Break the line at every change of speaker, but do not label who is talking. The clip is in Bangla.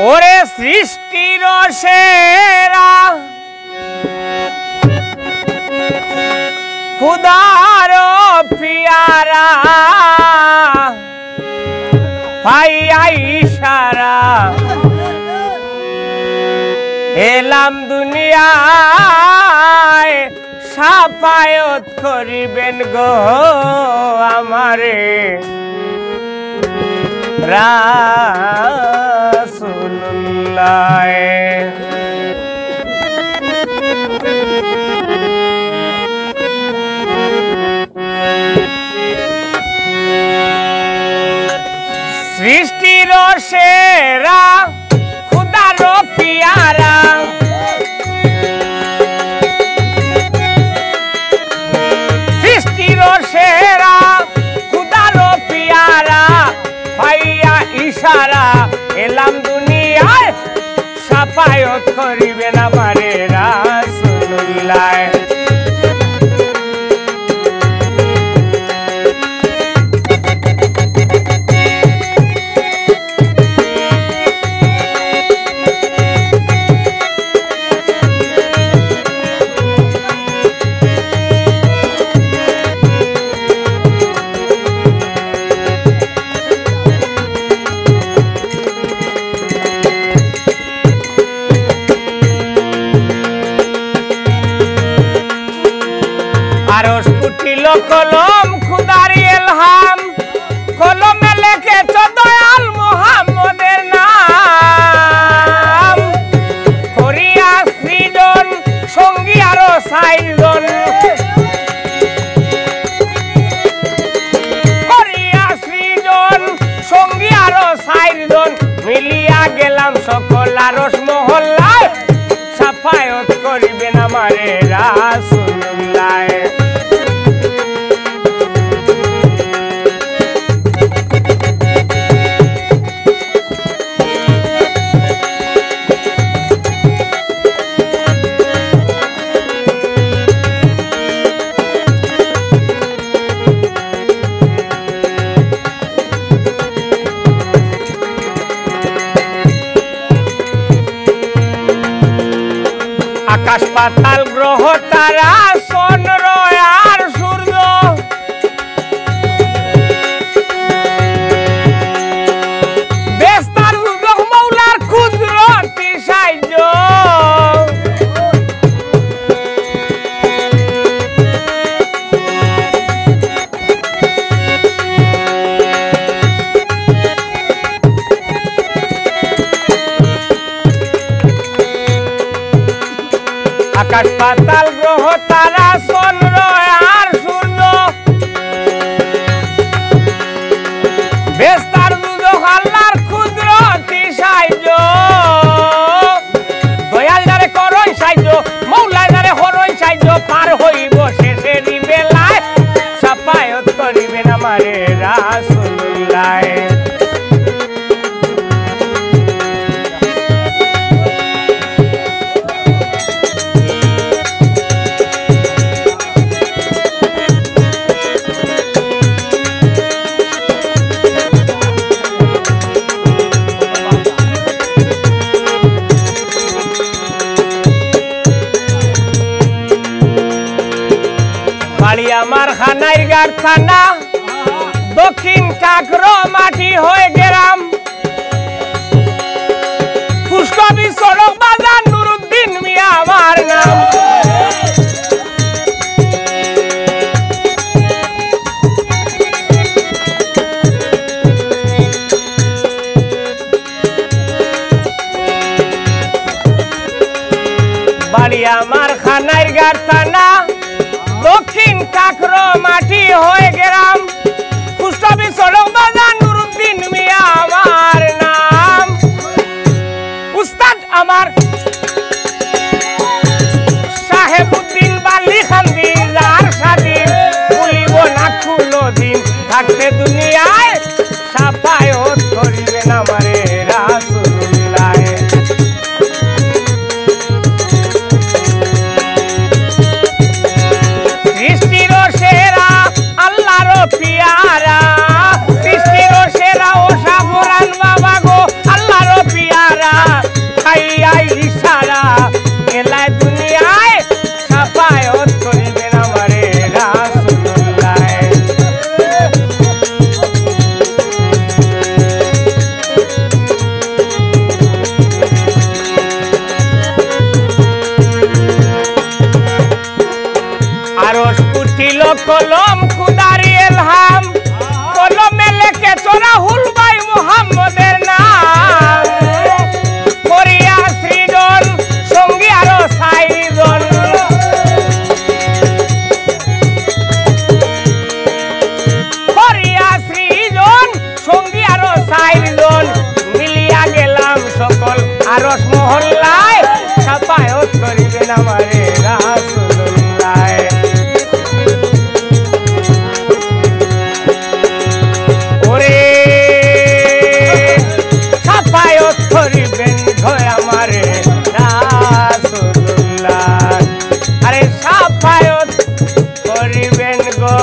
ওরে সৃষ্টির সেরা খুদার পিয়ারা পাইয়া ইশারা এলাম দুনিয়ায় সাফায়াত করিবেন গো আমারে রাসূলুল্লাহ। সৃষ্টির সেরা খুদার পিয়ারা সৃষ্টির সেরা খুদার পিয়ারা পাইয়া ইশারা এলাম দুনিয়ায় সাফায়াত করিবেন আমারে রাসূলুল্লাহ। আরশ ফুটিল কলম খুদার ইলহাম কলমে লেখেছ দয়াল মুহাম্মদের নাম করিয়া সৃজন সঙ্গী আরো ৬০ জন করিয়া সৃজন সঙ্গী আরো ৬০ জন মিলিয়া গেলাম সকল আরশ মহল্লায় সাফায়াত করিবেন আমারে রাসূলুল্লাহ। আকাশ পাতাল গ্রহ তারা চন্দ্র আর সূর্য বেস্তার মৌলার কুদরতি সাহায্য আকাশ পাতাল গ্রহ তারা চন্দ্র আর সূর্য বেস্তার দুদক আল্লাহর কুদরতি সাহায্য দয়াল যারে করই সাহায্য মৌলা যারে হরই সাহায্য পার হইব শেষের বেলায় সাফায়াত করিবেন আমারে রাসূলুল্লাহ। বাড়ি আমার খানাইরগাঁর থানা দক্ষিণ কাকরো মাটি হয়ে গেলাম পুষ্কবি সড়ক বাজার নুরুদ্দিন মিয়া আমার নাম। বাড়ি আমার খানাইরগাঁর থানা দক্ষিণ কাকরো মাটি হয়ে গেলাম পুষ্কবি সড়ক বাজার নুরুদ্দিন মিয়া আমার নাম। উস্তাদ আমার সাহেবউদ্দিন বালি খান্দি যার স্বাধীন বলিব না খুলো দিন থাকতে দুনিয়ায় সাফায়াত করিবেন আমারে রাসূলুল্লাহ। সৃষ্টির সেরা আল্লাহর পিয়ারা সৃষ্টির সেরা ও সাবরান বাবা গো আল্লাহর পিয়ারা সারা খাইয়া ইশারা এলাই দুনিয়ায় সাফায়ত করিবেন আমারে রাসূলুল্লাহ আরশ উঠিল কলম খুদারি এলহাম কলমে লেখে তোরা হুলবাই মুহাম্মদের নাম করিয়া সৃজন সঙ্গী আরো সাইজন করিয়া সৃজন সঙ্গী আরো সাইজন মিলিয়া গেলাম সকল আরশ মহল্লায় সাফায়ত করিবেন আমারে রাসূলুল্লাহ সাফায়ত করিবেন ধয় আমারে রাসূলুল্লাহ আরে সাফায়ত করিবেন গো